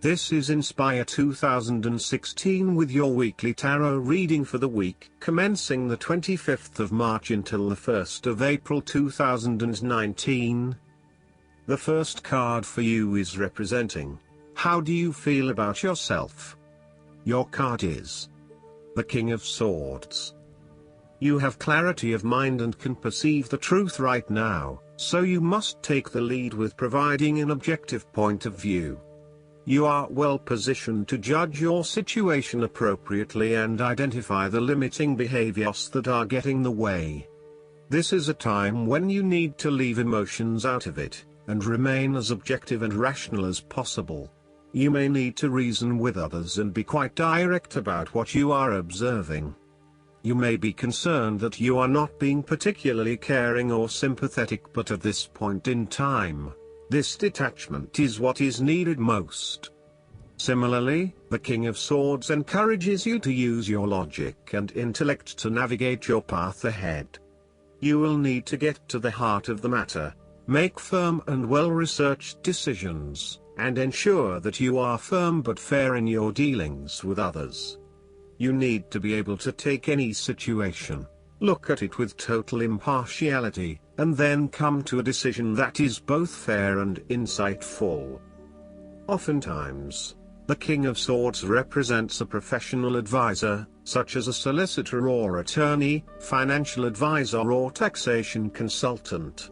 This is Inspire 2016 with your weekly tarot reading for the week commencing the 25th of March until the 1st of April 2019. The first card for you is representing, how do you feel about yourself? Your card is the King of Swords. You have clarity of mind and can perceive the truth right now, so you must take the lead with providing an objective point of view. You are well positioned to judge your situation appropriately and identify the limiting behaviors that are getting in the way. This is a time when you need to leave emotions out of it, and remain as objective and rational as possible. You may need to reason with others and be quite direct about what you are observing. You may be concerned that you are not being particularly caring or sympathetic, but at this point in time, this detachment is what is needed most. Similarly, the King of Swords encourages you to use your logic and intellect to navigate your path ahead. You will need to get to the heart of the matter, make firm and well-researched decisions, and ensure that you are firm but fair in your dealings with others. You need to be able to take any situation, look at it with total impartiality, and then come to a decision that is both fair and insightful. Oftentimes, the King of Swords represents a professional advisor, such as a solicitor or attorney, financial advisor or taxation consultant.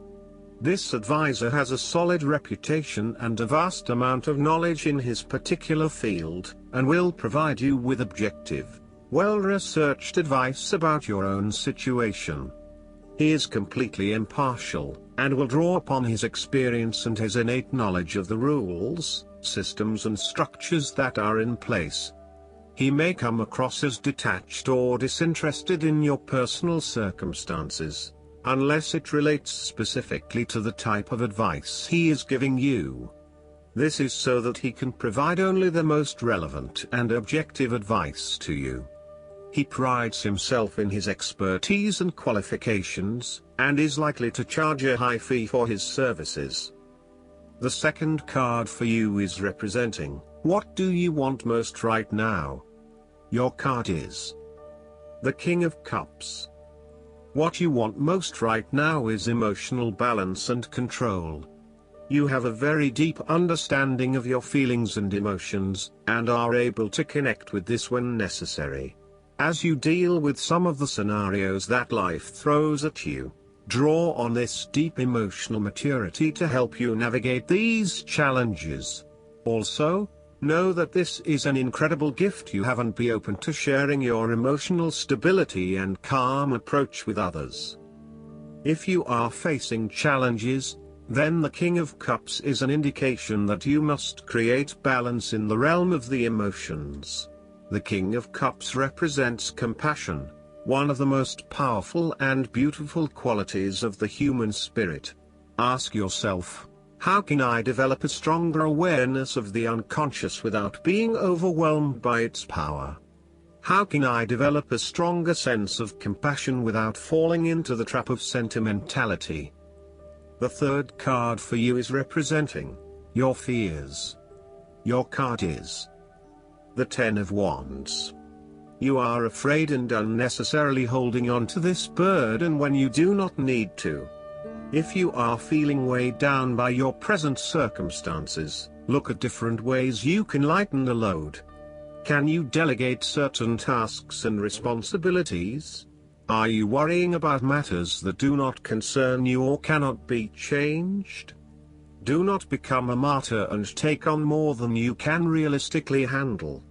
This advisor has a solid reputation and a vast amount of knowledge in his particular field, and will provide you with objective, well-researched advice about your own situation. He is completely impartial, and will draw upon his experience and his innate knowledge of the rules, systems and structures that are in place. He may come across as detached or disinterested in your personal circumstances, unless it relates specifically to the type of advice he is giving you. This is so that he can provide only the most relevant and objective advice to you. He prides himself in his expertise and qualifications, and is likely to charge a high fee for his services. The second card for you is representing, what do you want most right now? Your card is the King of Cups. What you want most right now is emotional balance and control. You have a very deep understanding of your feelings and emotions, and are able to connect with this when necessary. As you deal with some of the scenarios that life throws at you, draw on this deep emotional maturity to help you navigate these challenges. Also, know that this is an incredible gift you have, and be open to sharing your emotional stability and calm approach with others. If you are facing challenges, then the King of Cups is an indication that you must create balance in the realm of the emotions. The King of Cups represents compassion, one of the most powerful and beautiful qualities of the human spirit. Ask yourself, how can I develop a stronger awareness of the unconscious without being overwhelmed by its power? How can I develop a stronger sense of compassion without falling into the trap of sentimentality? The third card for you is representing your fears. Your card is the Ten of Wands. You are afraid and unnecessarily holding on to this burden when you do not need to. If you are feeling weighed down by your present circumstances, look at different ways you can lighten the load. Can you delegate certain tasks and responsibilities? Are you worrying about matters that do not concern you or cannot be changed? Do not become a martyr and take on more than you can realistically handle.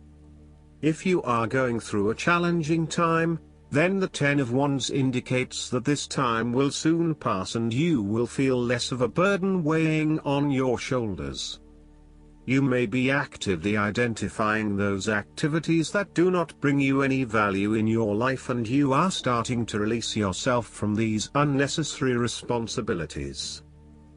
If you are going through a challenging time, then the Ten of Wands indicates that this time will soon pass and you will feel less of a burden weighing on your shoulders. You may be actively identifying those activities that do not bring you any value in your life, and you are starting to release yourself from these unnecessary responsibilities.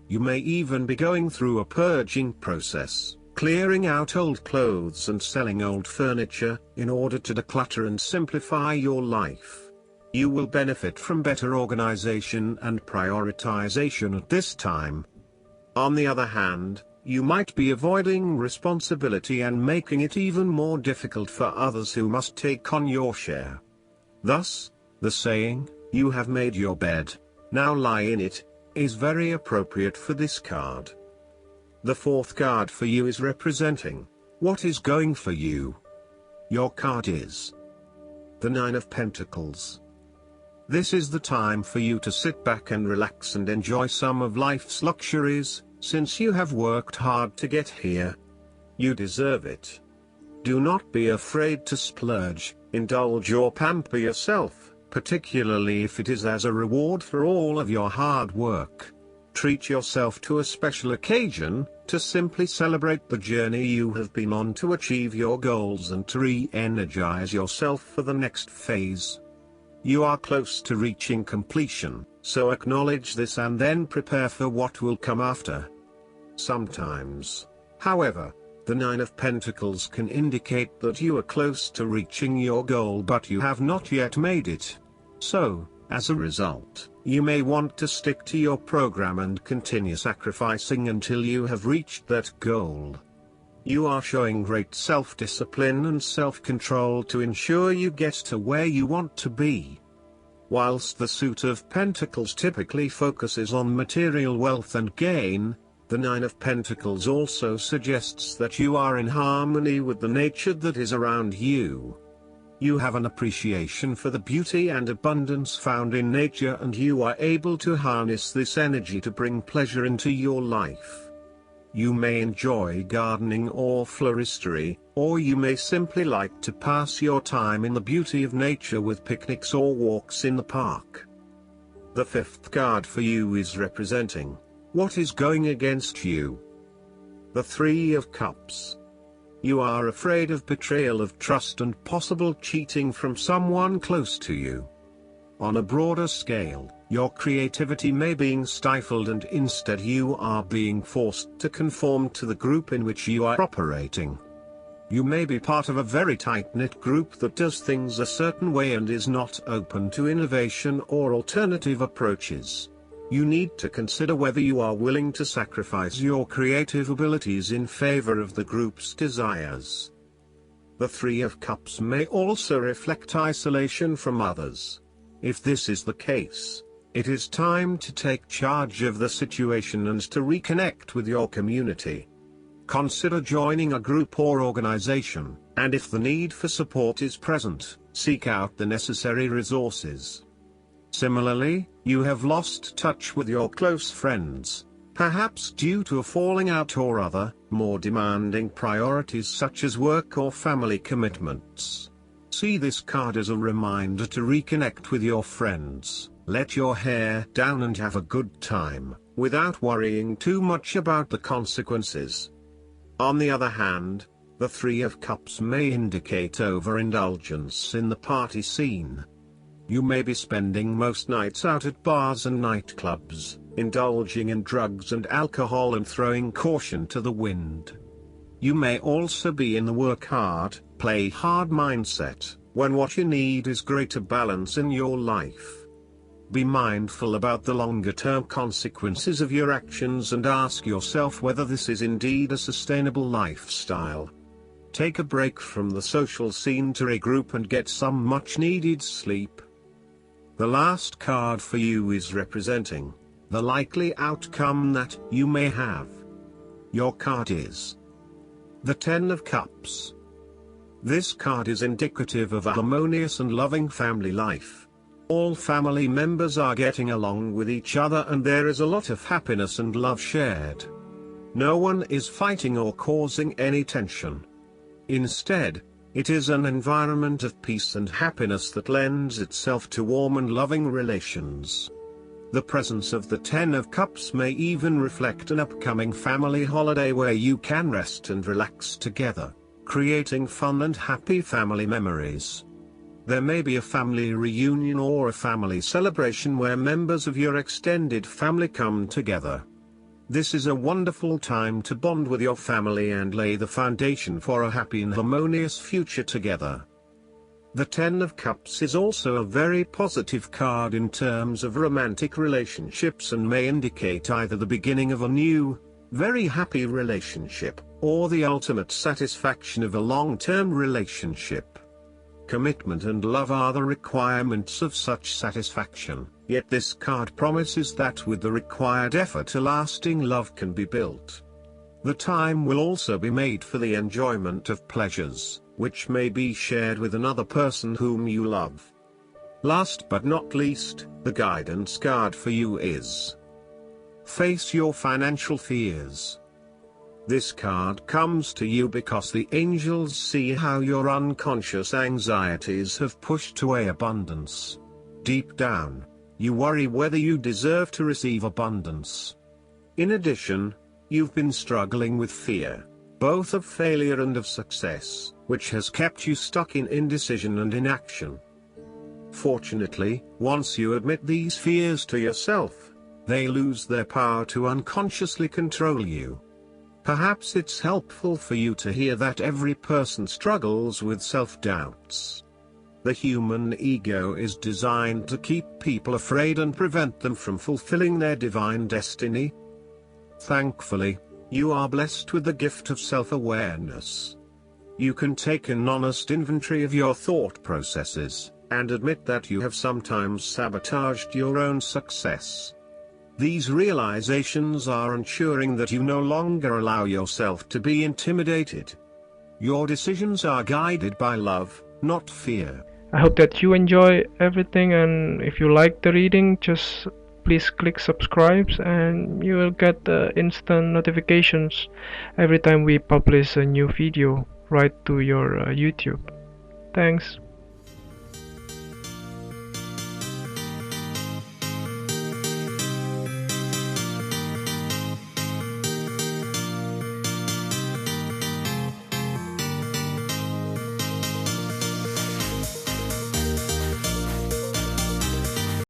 You may even be going through a purging process, clearing out old clothes and selling old furniture, in order to declutter and simplify your life. You will benefit from better organization and prioritization at this time. On the other hand, you might be avoiding responsibility and making it even more difficult for others who must take on your share. Thus, the saying, "You have made your bed, now lie in it," is very appropriate for this card. The fourth card for you is representing what is going for you. Your card is the Nine of Pentacles. This is the time for you to sit back and relax and enjoy some of life's luxuries, since you have worked hard to get here. You deserve it. Do not be afraid to splurge, indulge or pamper yourself, particularly if it is as a reward for all of your hard work. Treat yourself to a special occasion, to simply celebrate the journey you have been on to achieve your goals and to re-energize yourself for the next phase. You are close to reaching completion, so acknowledge this and then prepare for what will come after. Sometimes, however, the Nine of Pentacles can indicate that you are close to reaching your goal but you have not yet made it. So, as a result, you may want to stick to your program and continue sacrificing until you have reached that goal. You are showing great self-discipline and self-control to ensure you get to where you want to be. Whilst the Suit of Pentacles typically focuses on material wealth and gain, the Nine of Pentacles also suggests that you are in harmony with the nature that is around you. You have an appreciation for the beauty and abundance found in nature and you are able to harness this energy to bring pleasure into your life. You may enjoy gardening or floristry, or you may simply like to pass your time in the beauty of nature with picnics or walks in the park. The fifth card for you is representing what is going against you. The Three of Cups. You are afraid of betrayal of trust and possible cheating from someone close to you. On a broader scale, your creativity may be stifled and instead you are being forced to conform to the group in which you are operating. You may be part of a very tight-knit group that does things a certain way and is not open to innovation or alternative approaches. You need to consider whether you are willing to sacrifice your creative abilities in favor of the group's desires. The Three of Cups may also reflect isolation from others. If this is the case, it is time to take charge of the situation and to reconnect with your community. Consider joining a group or organization, and if the need for support is present, seek out the necessary resources. Similarly, you have lost touch with your close friends, perhaps due to a falling out or other, more demanding priorities such as work or family commitments. See this card as a reminder to reconnect with your friends, let your hair down and have a good time, without worrying too much about the consequences. On the other hand, the Three of Cups may indicate overindulgence in the party scene. You may be spending most nights out at bars and nightclubs, indulging in drugs and alcohol and throwing caution to the wind. You may also be in the work hard, play hard mindset, when what you need is greater balance in your life. Be mindful about the longer-term consequences of your actions and ask yourself whether this is indeed a sustainable lifestyle. Take a break from the social scene to regroup and get some much-needed sleep. The last card for you is representing the likely outcome that you may have. Your card is the Ten of Cups. This card is indicative of a harmonious and loving family life. All family members are getting along with each other and there is a lot of happiness and love shared. No one is fighting or causing any tension. Instead, it is an environment of peace and happiness that lends itself to warm and loving relations. The presence of the Ten of Cups may even reflect an upcoming family holiday where you can rest and relax together, creating fun and happy family memories. There may be a family reunion or a family celebration where members of your extended family come together. This is a wonderful time to bond with your family and lay the foundation for a happy and harmonious future together. The Ten of Cups is also a very positive card in terms of romantic relationships and may indicate either the beginning of a new, very happy relationship, or the ultimate satisfaction of a long-term relationship. Commitment and love are the requirements of such satisfaction, yet this card promises that with the required effort a lasting love can be built. The time will also be made for the enjoyment of pleasures, which may be shared with another person whom you love. Last but not least, the guidance card for you is Face Your Financial Fears. This card comes to you because the angels see how your unconscious anxieties have pushed away abundance. Deep down, you worry whether you deserve to receive abundance. In addition, you've been struggling with fear, both of failure and of success, which has kept you stuck in indecision and inaction. Fortunately, once you admit these fears to yourself, they lose their power to unconsciously control you. Perhaps it's helpful for you to hear that every person struggles with self-doubts. The human ego is designed to keep people afraid and prevent them from fulfilling their divine destiny. Thankfully, you are blessed with the gift of self-awareness. You can take an honest inventory of your thought processes, and admit that you have sometimes sabotaged your own success. These realizations are ensuring that you no longer allow yourself to be intimidated. Your decisions are guided by love, not fear. I hope that you enjoy everything, and if you like the reading, just please click subscribe and you will get the instant notifications every time we publish a new video right to your YouTube. Thanks.